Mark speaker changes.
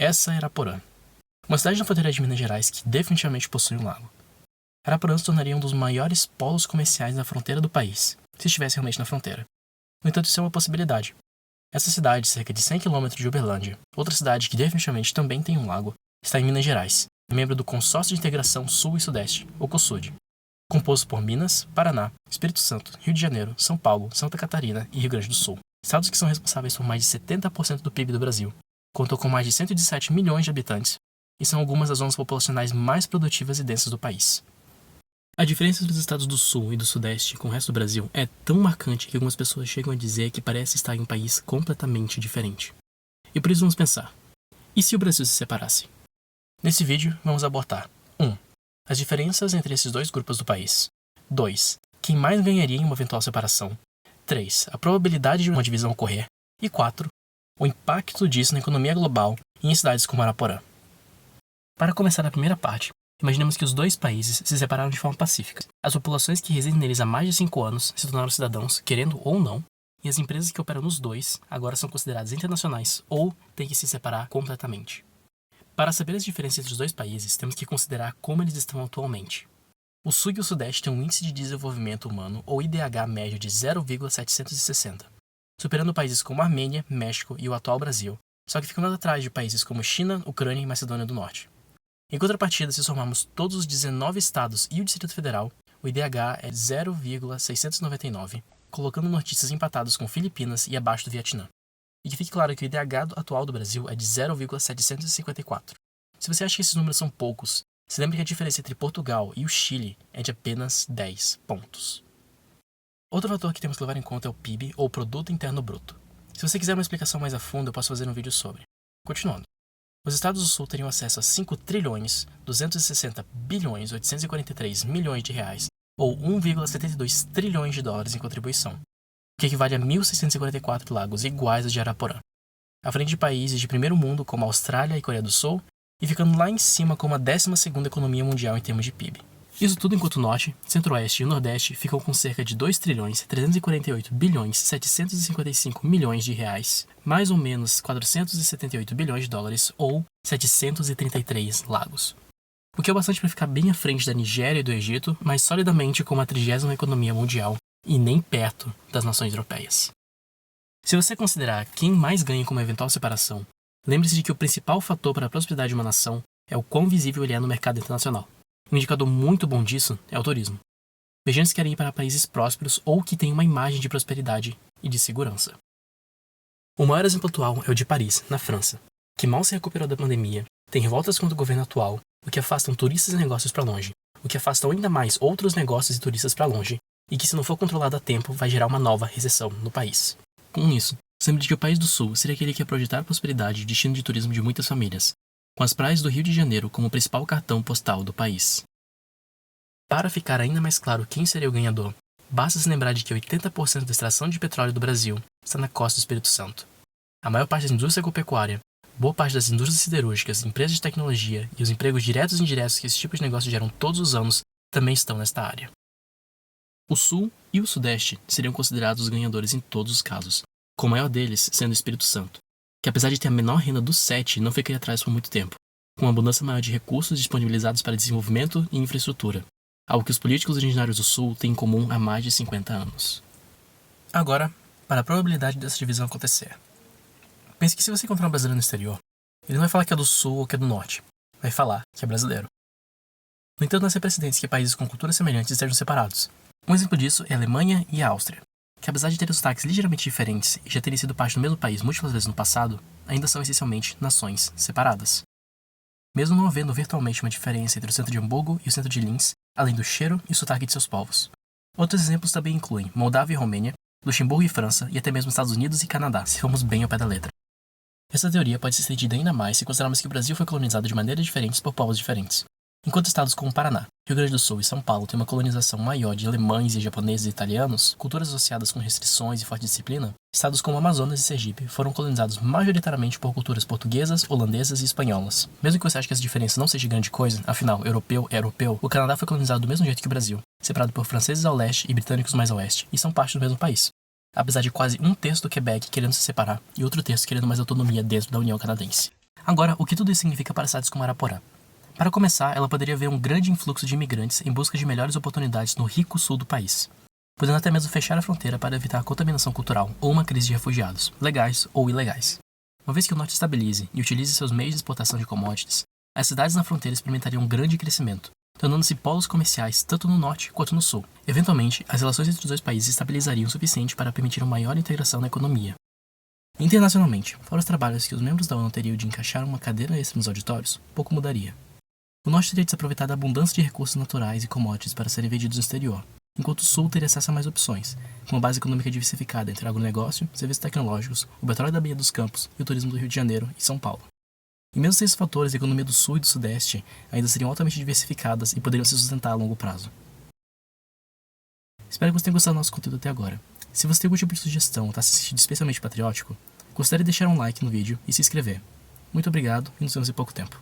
Speaker 1: Essa é Araporã, uma cidade na fronteira de Minas Gerais que definitivamente possui um lago. Araporã se tornaria um dos maiores polos comerciais na fronteira do país, se estivesse realmente na fronteira. No entanto, isso é uma possibilidade. Essa cidade, cerca de 100 km de Uberlândia, outra cidade que definitivamente também tem um lago, está em Minas Gerais, membro do Consórcio de Integração Sul e Sudeste, ou COSUD, composto por Minas, Paraná, Espírito Santo, Rio de Janeiro, São Paulo, Santa Catarina e Rio Grande do Sul. Estados que são responsáveis por mais de 70% do PIB do Brasil, contam com mais de 117 milhões de habitantes e são algumas das zonas populacionais mais produtivas e densas do país. A diferença entre os estados do Sul e do Sudeste com o resto do Brasil é tão marcante que algumas pessoas chegam a dizer que parece estar em um país completamente diferente. E por isso vamos pensar, e se o Brasil se separasse? Nesse vídeo vamos abordar 1. As diferenças entre esses dois grupos do país. 2. Quem mais ganharia em uma eventual separação. 3. A probabilidade de uma divisão ocorrer. E 4. O impacto disso na economia global e em cidades como Araporã. Para começar a primeira parte, imaginemos que os dois países se separaram de forma pacífica. As populações que residem neles há mais de 5 anos se tornaram cidadãos, querendo ou não, e as empresas que operam nos dois agora são consideradas internacionais ou têm que se separar completamente. Para saber as diferenças entre os dois países, temos que considerar como eles estão atualmente. O Sul e o Sudeste têm um Índice de Desenvolvimento Humano, ou IDH, médio de 0,760, superando países como Armênia, México e o atual Brasil, só que ficando atrás de países como China, Ucrânia e Macedônia do Norte. Em contrapartida, se somarmos todos os 19 estados e o Distrito Federal, o IDH é 0,699, colocando notícias empatados com Filipinas e abaixo do Vietnã. E que fique claro que o IDH atual do Brasil é de 0,754. Se você acha que esses números são poucos, se lembre que a diferença entre Portugal e o Chile é de apenas 10 pontos. Outro fator que temos que levar em conta é o PIB, ou Produto Interno Bruto. Se você quiser uma explicação mais a fundo, eu posso fazer um vídeo sobre. Continuando. Os estados do Sul teriam acesso a 5 trilhões 260 bilhões 843 milhões de reais, ou 1,72 trilhões de dólares em contribuição, o que equivale a 1.644 lagos iguais a de Araporã, à frente de países de primeiro mundo como Austrália e Coreia do Sul, e ficando lá em cima como a 12ª economia mundial em termos de PIB. Isso tudo enquanto o Norte, Centro-Oeste e o Nordeste ficam com cerca de 2 trilhões 348 bilhões 755 milhões de reais, mais ou menos 478 bilhões de dólares ou 733 lagos. O que é bastante para ficar bem à frente da Nigéria e do Egito, mas solidamente como a 30ª economia mundial e nem perto das nações europeias. Se você considerar quem mais ganha com uma eventual separação, lembre-se de que o principal fator para a prosperidade de uma nação é o quão visível ele é no mercado internacional. Um indicador muito bom disso é o turismo. Viajantes querem ir para países prósperos ou que têm uma imagem de prosperidade e de segurança. O maior exemplo atual é o de Paris, na França, que mal se recuperou da pandemia, tem revoltas contra o governo atual, o que afastam turistas e negócios para longe, o que afastam ainda mais outros negócios e turistas para longe, e que se não for controlado a tempo vai gerar uma nova recessão no país. Com isso, lembre de que o país do Sul seria aquele que ia projetar a prosperidade e destino de turismo de muitas famílias, com as praias do Rio de Janeiro como o principal cartão postal do país. Para ficar ainda mais claro quem seria o ganhador, basta se lembrar de que 80% da extração de petróleo do Brasil está na costa do Espírito Santo. A maior parte da indústria agropecuária, boa parte das indústrias siderúrgicas, empresas de tecnologia e os empregos diretos e indiretos que esse tipo de negócio geram todos os anos também estão nesta área. O Sul e o Sudeste seriam considerados os ganhadores em todos os casos, com o maior deles sendo o Espírito Santo, que apesar de ter a menor renda dos 7, não ficaria atrás por muito tempo, com uma abundância maior de recursos disponibilizados para desenvolvimento e infraestrutura, algo que os políticos originários do Sul têm em comum há mais de 50 anos. Agora, para a probabilidade dessa divisão acontecer. Pense que se você encontrar um brasileiro no exterior, ele não vai falar que é do Sul ou que é do Norte, vai falar que é brasileiro. No entanto, não é precedentes que países com culturas semelhantes estejam separados. Um exemplo disso é a Alemanha e a Áustria, que apesar de terem sotaques ligeiramente diferentes e já terem sido parte do mesmo país múltiplas vezes no passado, ainda são essencialmente nações separadas. Mesmo não havendo virtualmente uma diferença entre o centro de Hamburgo e o centro de Linz, além do cheiro e o sotaque de seus povos. Outros exemplos também incluem Moldávia e Romênia, Luxemburgo e França, e até mesmo Estados Unidos e Canadá, se formos bem ao pé da letra. Essa teoria pode ser estendida ainda mais se considerarmos que o Brasil foi colonizado de maneiras diferentes por povos diferentes. Enquanto estados como Paraná, Rio Grande do Sul e São Paulo têm uma colonização maior de alemães e japoneses e italianos, culturas associadas com restrições e forte disciplina, estados como Amazonas e Sergipe foram colonizados majoritariamente por culturas portuguesas, holandesas e espanholas. Mesmo que você ache que essa diferença não seja grande coisa, afinal, europeu é europeu, o Canadá foi colonizado do mesmo jeito que o Brasil, separado por franceses ao leste e britânicos mais a oeste, e são parte do mesmo país. Apesar de quase um terço do Quebec querendo se separar e outro terço querendo mais autonomia dentro da União Canadense. Agora, o que tudo isso significa para cidades como Araporã? Para começar, ela poderia ver um grande influxo de imigrantes em busca de melhores oportunidades no rico sul do país, podendo até mesmo fechar a fronteira para evitar a contaminação cultural ou uma crise de refugiados, legais ou ilegais. Uma vez que o norte estabilize e utilize seus meios de exportação de commodities, as cidades na fronteira experimentariam um grande crescimento, tornando-se polos comerciais tanto no norte quanto no sul. Eventualmente, as relações entre os dois países estabilizariam o suficiente para permitir uma maior integração na economia. Internacionalmente, fora os trabalhos que os membros da ONU teriam de encaixar uma cadeira extra nos auditórios, pouco mudaria. O norte teria de se aproveitar da abundância de recursos naturais e commodities para serem vendidos no exterior, enquanto o sul teria acesso a mais opções, com uma base econômica diversificada entre agronegócio, serviços tecnológicos, o petróleo da Baía dos Campos e o turismo do Rio de Janeiro e São Paulo. E mesmo sem esses fatores, a economia do sul e do sudeste ainda seriam altamente diversificadas e poderiam se sustentar a longo prazo. Espero que você tenha gostado do nosso conteúdo até agora. Se você tem algum tipo de sugestão ou está se sentindo especialmente patriótico, considere deixar um like no vídeo e se inscrever. Muito obrigado e nos vemos em pouco tempo.